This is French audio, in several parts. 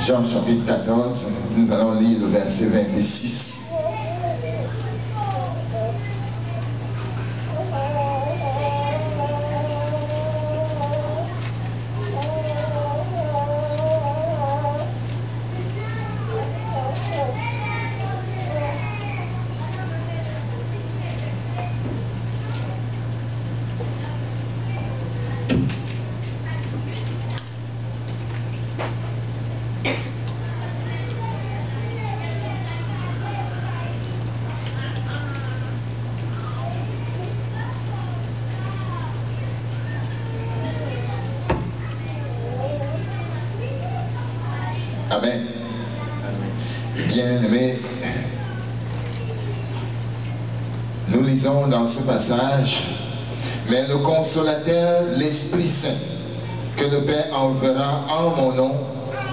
Jean chapitre 14, nous allons lire le verset 26. Amen. Bien-aimés, nous lisons dans ce passage, mais le consolateur, l'Esprit Saint, que le Père enverra en mon nom,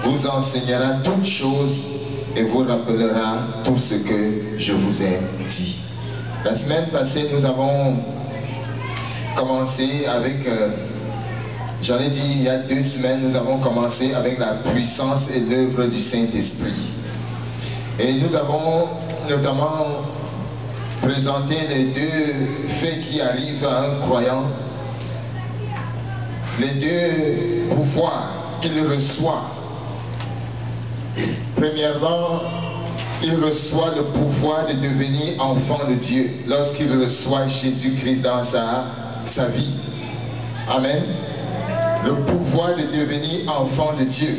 vous enseignera toutes choses et vous rappellera tout ce que je vous ai dit. La semaine passée, nous avons commencé avec... J'en ai dit il y a 2 semaines, nous avons commencé avec la puissance et l'œuvre du Saint-Esprit. Et nous avons notamment présenté les 2 faits qui arrivent à un croyant. Les 2 pouvoirs qu'il reçoit. Premièrement, il reçoit le pouvoir de devenir enfant de Dieu lorsqu'il reçoit Jésus-Christ dans sa vie. Amen. Le pouvoir de devenir enfant de Dieu.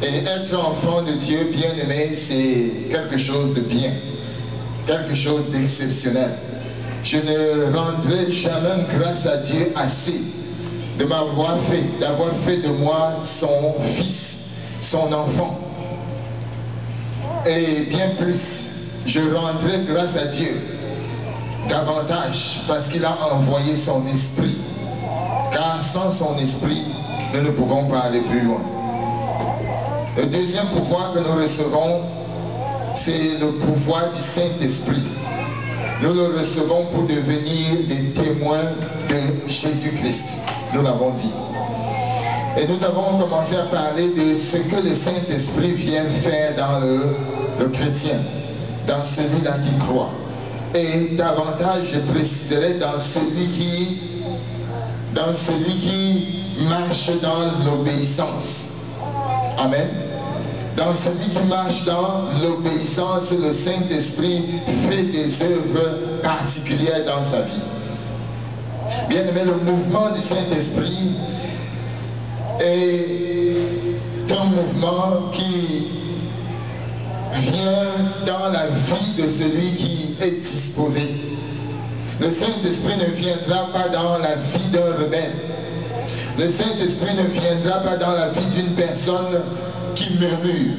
Et être enfant de Dieu, bien-aimé, c'est quelque chose de bien, quelque chose d'exceptionnel. Je ne rendrai jamais grâce à Dieu assez de m'avoir fait, d'avoir fait de moi son fils, son enfant. Et bien plus, je rendrai grâce à Dieu davantage parce qu'il a envoyé son esprit. Car sans son esprit, nous ne pouvons pas aller plus loin. Le deuxième pouvoir que nous recevons, c'est le pouvoir du Saint-Esprit. Nous le recevons pour devenir des témoins de Jésus-Christ. Nous l'avons dit. Et nous avons commencé à parler de ce que le Saint-Esprit vient faire dans le chrétien, dans celui-là qui croit. Et davantage, je préciserai dans celui qui marche dans l'obéissance. Amen. Dans celui qui marche dans l'obéissance, le Saint-Esprit fait des œuvres particulières dans sa vie. Bien aimé, le mouvement du Saint-Esprit est un mouvement qui vient dans la vie de celui qui est disposé. Le Saint-Esprit ne viendra pas dans la vie d'un rebelle. Le Saint-Esprit ne viendra pas dans la vie d'une personne qui murmure.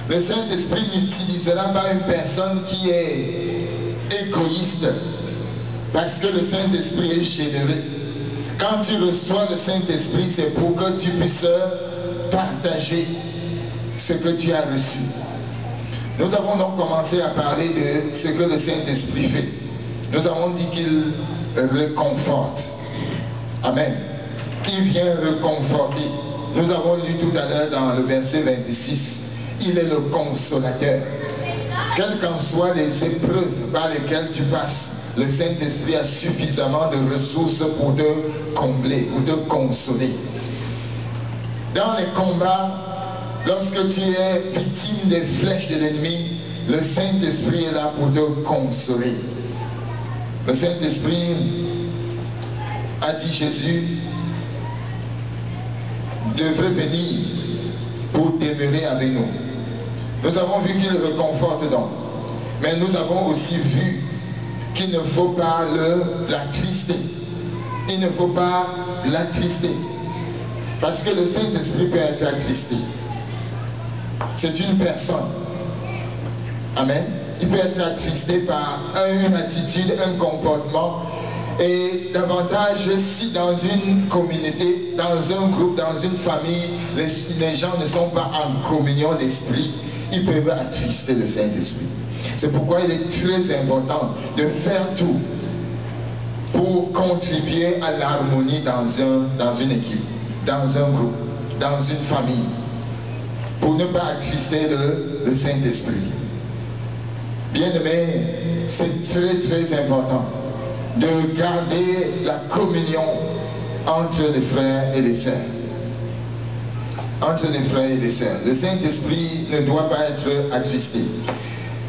Le Saint-Esprit n'utilisera pas une personne qui est égoïste, parce que le Saint-Esprit est généreux. Quand tu reçois le Saint-Esprit, c'est pour que tu puisses partager ce que tu as reçu. Nous avons donc commencé à parler de ce que le Saint-Esprit fait. Nous avons dit qu'il réconforte. Amen. Il vient réconforter. Nous avons lu tout à l'heure dans le verset 26. Il est le consolateur. Quelles qu'en soient les épreuves par lesquelles tu passes, le Saint-Esprit a suffisamment de ressources pour te combler, pour te consoler. Dans les combats, lorsque tu es victime des flèches de l'ennemi, le Saint-Esprit est là pour te consoler. Le Saint-Esprit a dit Jésus devrait venir pour demeurer avec nous. Nous avons vu qu'il réconforte donc. Mais nous avons aussi vu qu'il ne faut pas l'attrister. Il ne faut pas l'attrister. Parce que le Saint-Esprit peut être attristé. C'est une personne. Amen. Il peut être attristé par une attitude, un comportement. Et davantage si dans une communauté, dans un groupe, dans une famille, les gens ne sont pas en communion d'esprit, ils peuvent attrister le Saint-Esprit. C'est pourquoi il est très important de faire tout pour contribuer à l'harmonie dans une équipe, dans un groupe, dans une famille. pour ne pas attrister le Saint-Esprit. Bien-aimés, c'est très très important de garder la communion entre les frères et les sœurs. Entre les frères et les sœurs. Le Saint-Esprit ne doit pas être attristé.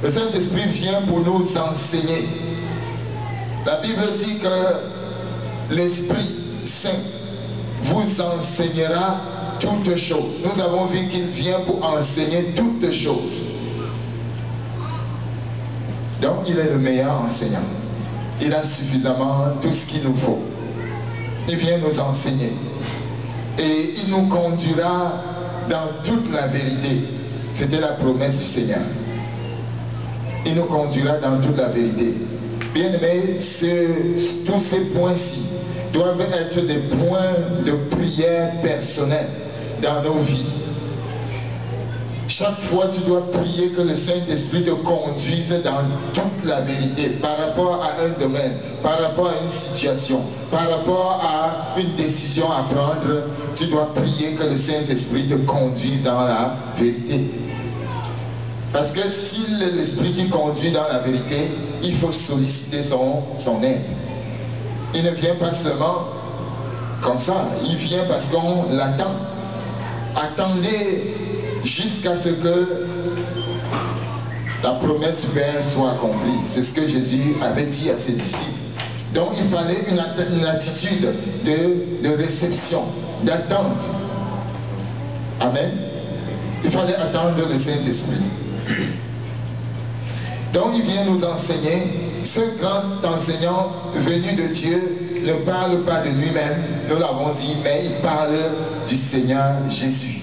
Le Saint-Esprit vient pour nous enseigner. La Bible dit que l'Esprit Saint vous enseignera toutes choses. Nous avons vu qu'il vient pour enseigner toutes choses. Donc il est le meilleur enseignant. Il a suffisamment tout ce qu'il nous faut. Il vient nous enseigner. Et il nous conduira dans toute la vérité. C'était la promesse du Seigneur. Il nous conduira dans toute la vérité. Bien-aimés, tous ces points-ci doivent être des points de prière personnelle dans nos vies. Chaque fois, tu dois prier que le Saint-Esprit te conduise dans toute la vérité par rapport à un domaine, par rapport à une situation, par rapport à une décision à prendre. Tu dois prier que le Saint-Esprit te conduise dans la vérité. Parce que s'il est l'Esprit qui conduit dans la vérité, il faut solliciter son aide. Il ne vient pas seulement comme ça, il vient parce qu'on l'attend. Attendez jusqu'à ce que la promesse du Père soit accomplie. C'est ce que Jésus avait dit à ses disciples. Donc il fallait une attitude de réception, d'attente. Amen. Il fallait attendre le Saint-Esprit. Donc il vient nous enseigner. Ce grand enseignant venu de Dieu ne parle pas de lui-même, nous l'avons dit, mais il parle du Seigneur Jésus.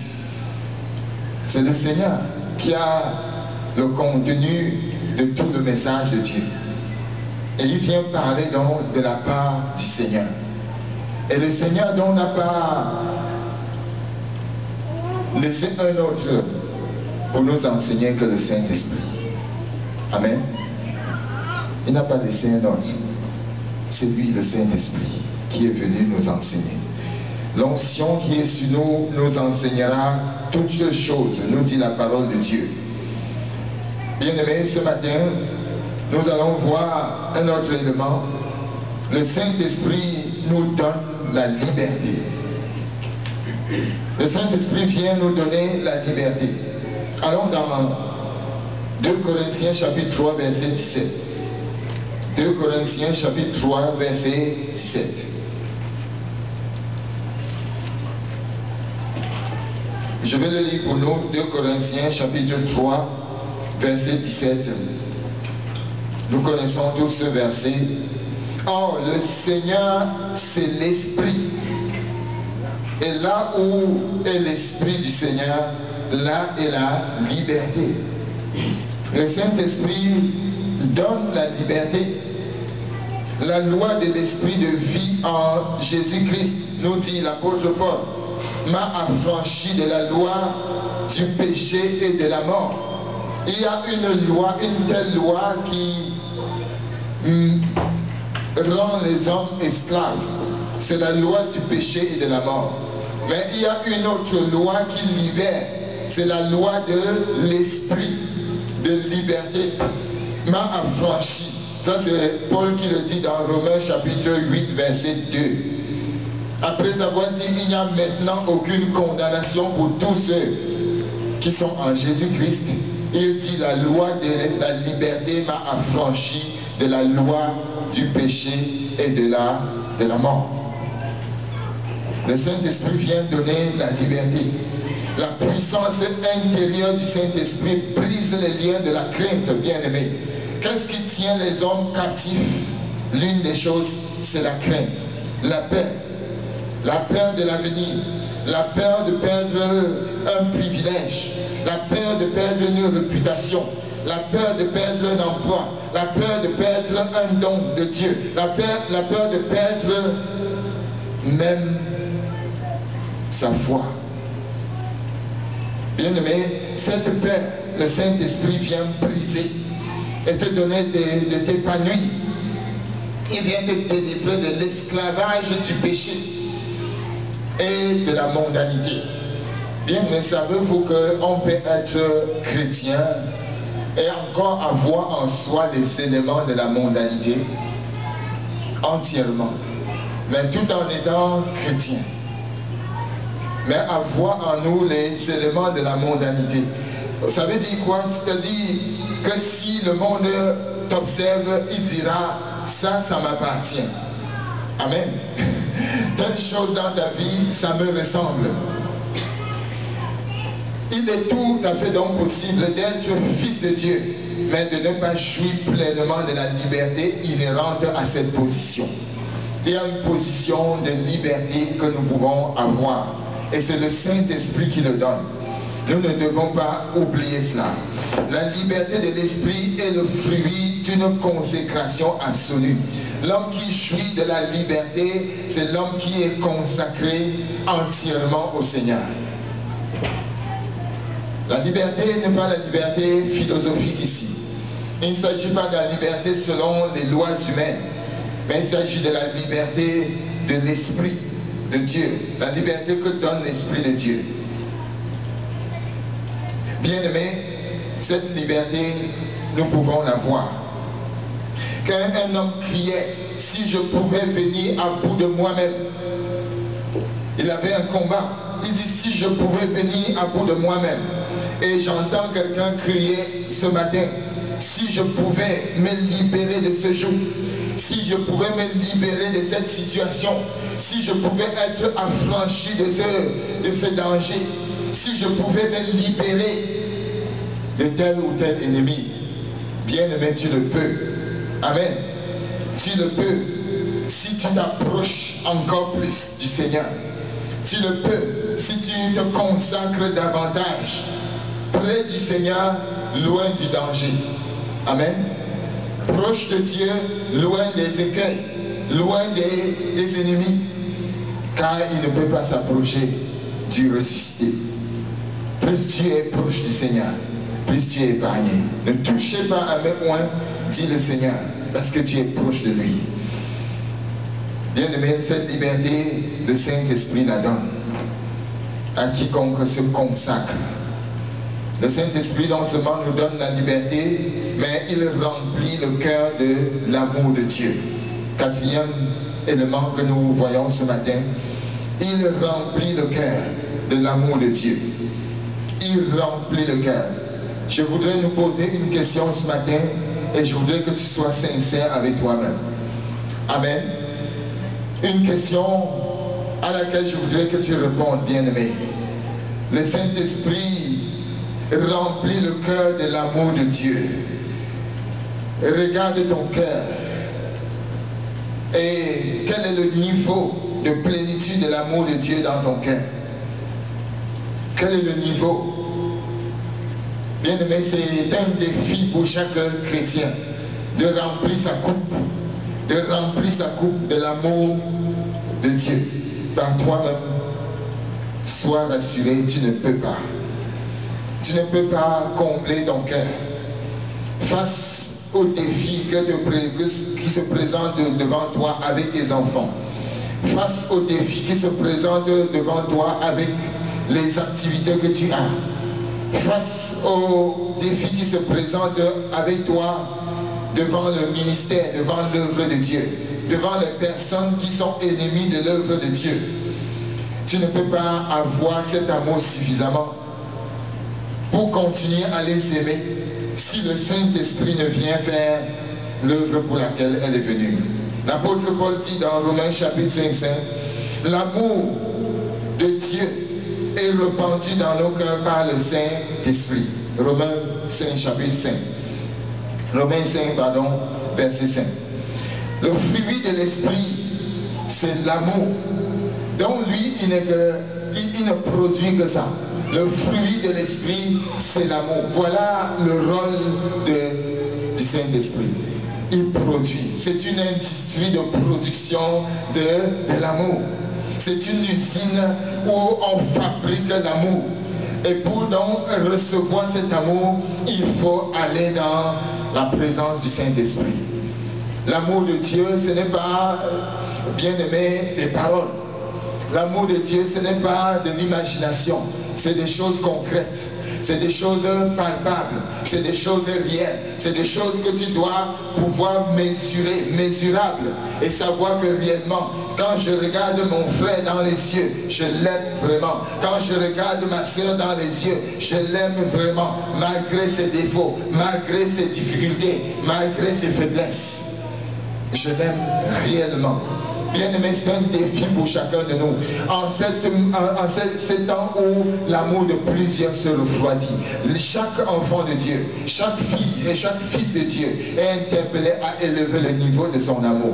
C'est le Seigneur qui a le contenu de tout le message de Dieu. Et il vient parler donc de la part du Seigneur. Et le Seigneur donc n'a pas laissé un autre pour nous enseigner que le Saint-Esprit. Amen. Il n'a pas laissé un autre. C'est lui, le Saint-Esprit, qui est venu nous enseigner. L'onction qui est sur nous nous enseignera toutes choses, nous dit la parole de Dieu. Bien-aimés, ce matin, nous allons voir un autre élément. Le Saint-Esprit nous donne la liberté. Le Saint-Esprit vient nous donner la liberté. Allons dans 2 Corinthiens chapitre 3 verset 17. 2 Corinthiens chapitre 3 verset 17. Je vais le lire pour nous. 2 Corinthiens chapitre 3 verset 17. Nous connaissons tous ce verset. Or, le Seigneur, c'est l'Esprit. Et là où est l'Esprit du Seigneur, là est la liberté. Le Saint-Esprit donne la liberté. La loi de l'Esprit de vie en Jésus-Christ, nous dit l'apôtre Paul, m'a affranchi de la loi du péché et de la mort. Il y a une loi, une telle loi qui rend les hommes esclaves. C'est la loi du péché et de la mort. Mais il y a une autre loi qui libère. C'est la loi de l'esprit, de liberté. M'a affranchi. Ça c'est Paul qui le dit dans Romains chapitre 8 verset 2. Après avoir dit il n'y a maintenant aucune condamnation pour tous ceux qui sont en Jésus-Christ. Il dit la loi de la liberté m'a affranchi de la loi du péché et de la mort. Le Saint-Esprit vient donner la liberté. La puissance intérieure du Saint-Esprit brise les liens de la crainte, bien-aimé. Qu'est-ce qui tient les hommes captifs? L'une des choses, c'est la crainte, la peur. La peur de l'avenir, la peur de perdre un privilège, la peur de perdre une réputation, la peur de perdre un emploi, la peur de perdre un don de Dieu, la peur de perdre même sa foi. Bien-aimé, cette peur, le Saint-Esprit vient briser et te donner de t'épanouir. Il vient te délivrer de l'esclavage du péché et de la mondanité. Bien, mais savez-vous qu'on peut être chrétien et encore avoir en soi les éléments de la mondanité entièrement, mais tout en étant chrétien, mais avoir en nous les éléments de la mondanité. Ça veut dire quoi? C'est-à-dire que si le monde t'observe, il dira ça, ça m'appartient. Amen. Telle chose dans ta vie, ça me ressemble. Il est tout à fait donc possible d'être fils de Dieu, mais de ne pas jouir pleinement de la liberté inhérente à cette position. Il y a une position de liberté que nous pouvons avoir, et c'est le Saint-Esprit qui le donne. Nous ne devons pas oublier cela. La liberté de l'esprit est le fruit d'une consécration absolue. L'homme qui jouit de la liberté, c'est l'homme qui est consacré entièrement au Seigneur. La liberté n'est pas la liberté philosophique ici. Il ne s'agit pas de la liberté selon les lois humaines, mais il s'agit de la liberté de l'Esprit de Dieu, la liberté que donne l'Esprit de Dieu. Bien-aimés, cette liberté, nous pouvons l'avoir. Quand un homme criait, si je pouvais venir à bout de moi-même, il avait un combat. Il dit, si je pouvais venir à bout de moi-même. Et j'entends quelqu'un crier ce matin, si je pouvais me libérer de ce joug, si je pouvais me libérer de cette situation, si je pouvais être affranchi de ce danger, si je pouvais me libérer de tel ou tel ennemi, bien-aimé, tu le peux. Amen. Tu le peux si tu t'approches encore plus du Seigneur. Tu le peux si tu te consacres davantage près du Seigneur, loin du danger. Amen. Proche de Dieu, loin des écueils, loin des ennemis, car il ne peut pas s'approcher du ressuscité. Plus tu es proche du Seigneur, plus tu es épargné. Ne touchez pas à mes poings, dit le Seigneur, parce que tu es proche de lui. Bien-aimé, cette liberté, le Saint-Esprit la donne à quiconque se consacre. Le Saint-Esprit non seulement nous donne la liberté, mais il remplit le cœur de l'amour de Dieu. Quatrième élément que nous voyons ce matin, il remplit le cœur de l'amour de Dieu. Il remplit le cœur. Je voudrais nous poser une question ce matin et je voudrais que tu sois sincère avec toi-même. Amen. Une question à laquelle je voudrais que tu répondes, bien-aimé. Le Saint-Esprit remplit le cœur de l'amour de Dieu. Regarde ton cœur. Et quel est le niveau de plénitude de l'amour de Dieu dans ton cœur? Quel est le niveau? Bien-aimé, c'est un défi pour chaque chrétien de remplir sa coupe, de l'amour de Dieu. Par toi-même, sois rassuré, tu ne peux pas. Tu ne peux pas combler ton cœur. Face aux défis qui se présentent devant toi avec tes enfants, face aux défis qui se présentent devant toi avec les activités que tu as, face aux défis qui se présentent avec toi devant le ministère, devant l'œuvre de Dieu, devant les personnes qui sont ennemies de l'œuvre de Dieu, tu ne peux pas avoir cet amour suffisamment pour continuer à les aimer si le Saint-Esprit ne vient faire l'œuvre pour laquelle elle est venue. L'apôtre Paul dit dans Romains chapitre 5, l'amour de Dieu est répandu dans nos cœurs par le Saint-Esprit. Romains 5 chapitre 5. Romains 5, pardon, verset 5. Le fruit de l'Esprit, c'est l'amour. Donc lui, il ne produit que ça. Le fruit de l'Esprit, c'est l'amour. Voilà le rôle du Saint-Esprit. Il produit. C'est une industrie de production de l'amour. C'est une usine où on fabrique l'amour. Et pour donc recevoir cet amour, il faut aller dans la présence du Saint-Esprit. L'amour de Dieu, ce n'est pas, bien aimé, des paroles. L'amour de Dieu, ce n'est pas de l'imagination, c'est des choses concrètes, c'est des choses palpables, c'est des choses réelles, c'est des choses que tu dois pouvoir mesurer, mesurables, et savoir que réellement, quand je regarde mon frère dans les yeux, je l'aime vraiment. Quand je regarde ma soeur dans les yeux, je l'aime vraiment, malgré ses défauts, malgré ses difficultés, malgré ses faiblesses. Je l'aime réellement. Bien-aimé, c'est un défi pour chacun de nous. En ces temps où l'amour de plusieurs se refroidit, chaque enfant de Dieu, chaque fille et chaque fils de Dieu est interpellé à élever le niveau de son amour.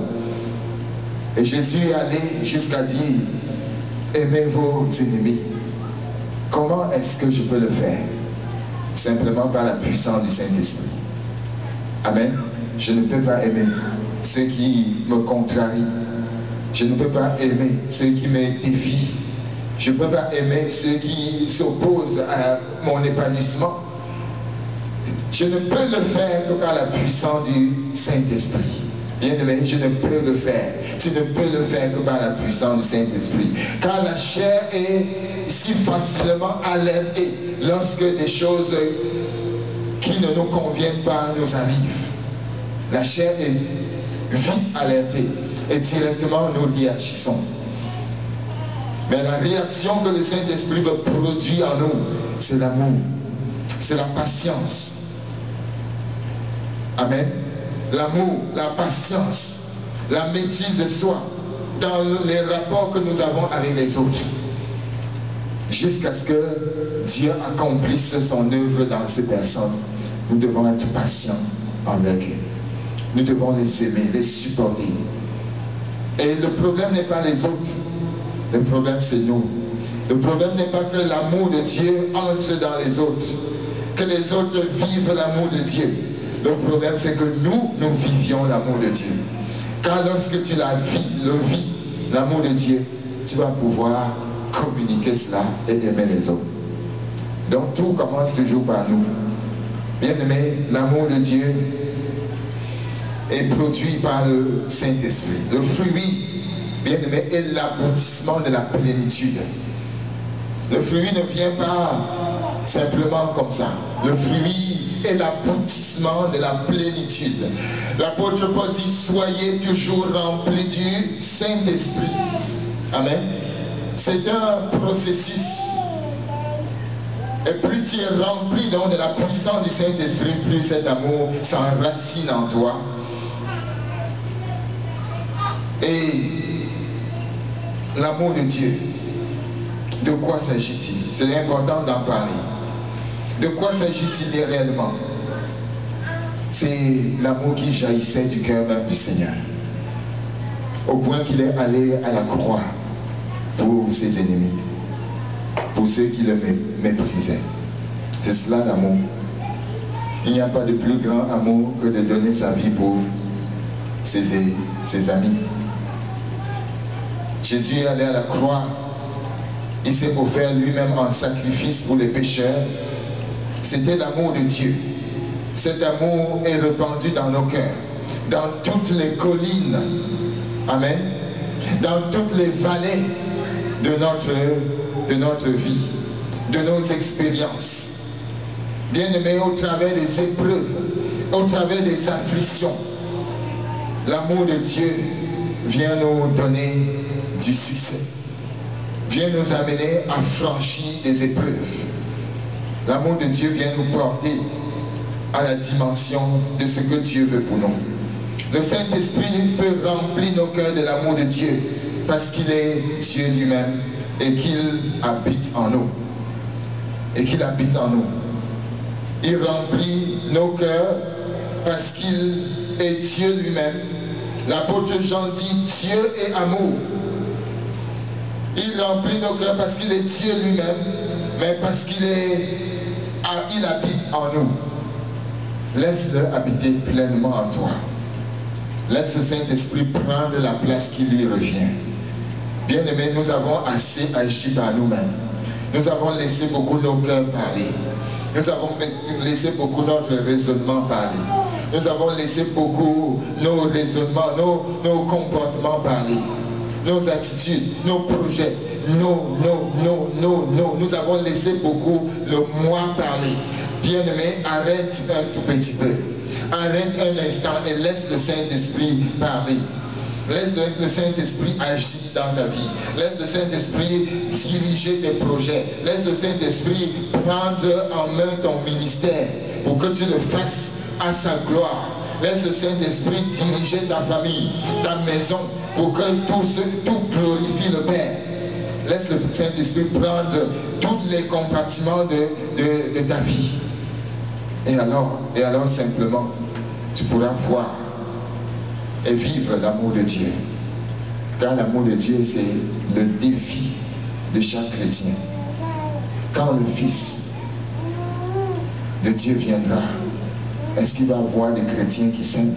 Et Jésus est allé jusqu'à dire, aimez vos ennemis. Comment est-ce que je peux le faire? Simplement par la puissance du Saint-Esprit. Amen. Je ne peux pas aimer ceux qui me contrarient. Je ne peux pas aimer ceux qui me défient. Je ne peux pas aimer ceux qui s'opposent à mon épanouissement. Je ne peux le faire que par la puissance du Saint-Esprit. Bien-aimé, je ne peux le faire. Tu ne peux le faire que par la puissance du Saint-Esprit. Car la chair est si facilement alertée lorsque des choses qui ne nous conviennent pas nous arrivent. La chair est vite alertée et directement nous réagissons. Mais la réaction que le Saint-Esprit veut produire en nous, c'est l'amour, c'est la patience. Amen. L'amour, la patience, la maîtrise de soi dans les rapports que nous avons avec les autres. Jusqu'à ce que Dieu accomplisse son œuvre dans ces personnes, nous devons être patients envers eux. Nous devons les aimer, les supporter. Et le problème n'est pas les autres. Le problème c'est nous. Le problème n'est pas que l'amour de Dieu entre dans les autres. Que les autres vivent l'amour de Dieu. Le problème c'est que nous vivions l'amour de Dieu. Car lorsque tu la vis, l'amour de Dieu, tu vas pouvoir communiquer cela et aimer les autres. Donc tout commence toujours par nous. Bien-aimé, l'amour de Dieu est produit par le Saint-Esprit. Le fruit, bien-aimé, est l'aboutissement de la plénitude. Le fruit ne vient pas simplement comme ça. Le fruit est l'aboutissement de la plénitude. L'apôtre Paul dit, soyez toujours remplis du Saint-Esprit. Amen. C'est un processus. Et plus tu es rempli donc de la puissance du Saint-Esprit, plus cet amour s'enracine en toi. Et l'amour de Dieu, de quoi s'agit-il? C'est important d'en parler. De quoi s'agit-il réellement? C'est l'amour qui jaillissait du cœur même du Seigneur. Au point qu'il est allé à la croix pour ses ennemis, pour ceux qui le méprisaient. C'est cela l'amour. Il n'y a pas de plus grand amour que de donner sa vie pour ses amis. Jésus est allé à la croix. Il s'est offert lui-même en sacrifice pour les pécheurs. C'était l'amour de Dieu. Cet amour est répandu dans nos cœurs, dans toutes les collines. Amen. Dans toutes les vallées de notre vie, de nos expériences. Bien-aimés, au travers des épreuves, au travers des afflictions, l'amour de Dieu vient nous donner du succès, vient nous amener à franchir des épreuves. L'amour de Dieu vient nous porter à la dimension de ce que Dieu veut pour nous. Le Saint-Esprit peut remplir nos cœurs de l'amour de Dieu parce qu'il est Dieu lui-même et qu'il habite en nous. Et qu'il habite en nous. Il remplit nos cœurs parce qu'il est Dieu lui-même. L'apôtre Jean dit Dieu est amour. Il remplit nos cœurs parce qu'il est Dieu lui-même, mais parce qu'il habite en nous. Laisse-le habiter pleinement en toi. Laisse le Saint-Esprit prendre la place qui lui revient. Bien-aimés, nous avons assez agi par nous-mêmes. Nous avons laissé beaucoup nos cœurs parler. Nous avons laissé beaucoup notre raisonnement parler. Nous avons laissé beaucoup nos raisonnements, nos comportements parler. nos attitudes, nos projets. Non. Nous avons laissé beaucoup le moi parler. Bien-aimé, arrête un tout petit peu. Arrête un instant et laisse le Saint-Esprit parler. Laisse le Saint-Esprit agir dans ta vie. Laisse le Saint-Esprit diriger tes projets. Laisse le Saint-Esprit prendre en main ton ministère pour que tu le fasses à sa gloire. Laisse le Saint-Esprit diriger ta famille, ta maison, pour que tout glorifie le Père. Laisse le Saint-Esprit prendre tous les compartiments de ta vie. Et alors simplement, tu pourras voir et vivre l'amour de Dieu. Car l'amour de Dieu, c'est le défi de chaque chrétien. Quand le Fils de Dieu viendra, est-ce qu'il va y avoir des chrétiens qui s'aiment?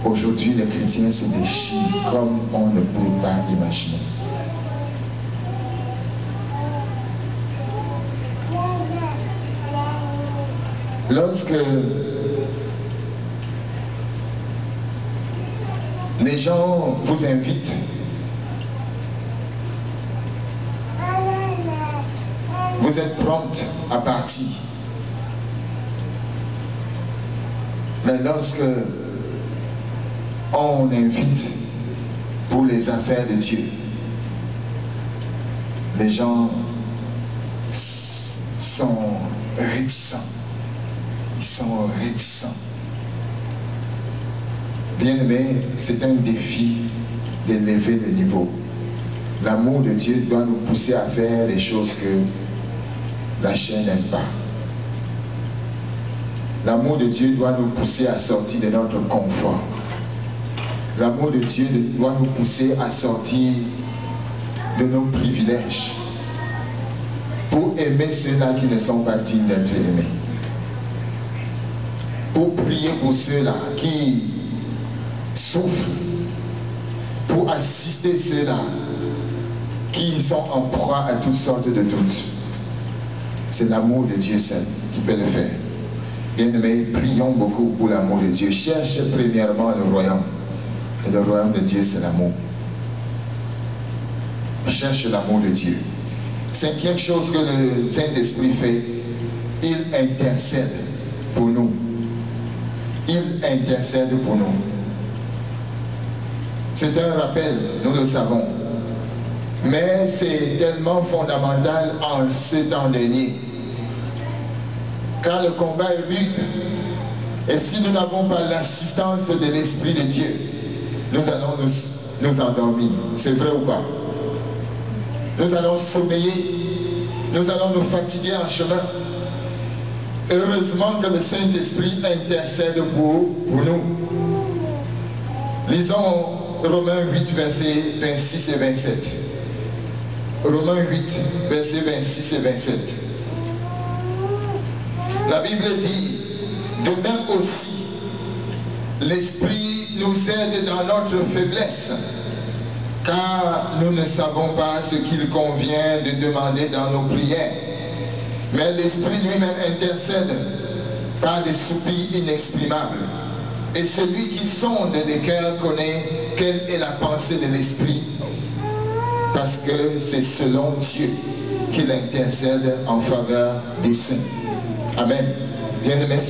Aujourd'hui, les chrétiens se déchirent comme on ne peut pas imaginer. Lorsque les gens vous invitent, vous êtes prompte à partir. Mais lorsque on invite pour les affaires de Dieu, les gens sont réticents. Ils sont réticents. Bien-aimé, c'est un défi d'élever le niveau. L'amour de Dieu doit nous pousser à faire des choses que la chair n'aime pas. L'amour de Dieu doit nous pousser à sortir de notre confort. L'amour de Dieu doit nous pousser à sortir de nos privilèges pour aimer ceux-là qui ne sont pas dignes d'être aimés. Pour prier pour ceux-là qui souffrent, pour assister ceux-là qui sont en proie à toutes sortes de doutes. C'est l'amour de Dieu seul qui peut le faire. Bien-aimés, prions beaucoup pour l'amour de Dieu. Cherche premièrement le royaume. Et le royaume de Dieu, c'est l'amour. Cherche l'amour de Dieu. Cinquième chose que le Saint-Esprit fait, il intercède pour nous. Il intercède pour nous. C'est un rappel, nous le savons. Mais c'est tellement fondamental en ce temps dernier. Car le combat est rude. Et si nous n'avons pas l'assistance de l'Esprit de Dieu, nous allons nous endormir. C'est vrai ou pas? Nous allons sommeiller. Nous allons nous fatiguer en chemin. Heureusement que le Saint-Esprit intercède pour nous. Lisons Romains 8, versets 26 et 27. Romains 8, versets 26 et 27. La Bible dit, de même aussi, l'Esprit nous aide dans notre faiblesse, car nous ne savons pas ce qu'il convient de demander dans nos prières. Mais l'Esprit lui-même intercède par des soupirs inexprimables. Et celui qui sonde les cœurs connaît quelle est la pensée de l'Esprit, parce que c'est selon Dieu qu'il intercède en faveur des saints. Amen. Bien-aimés.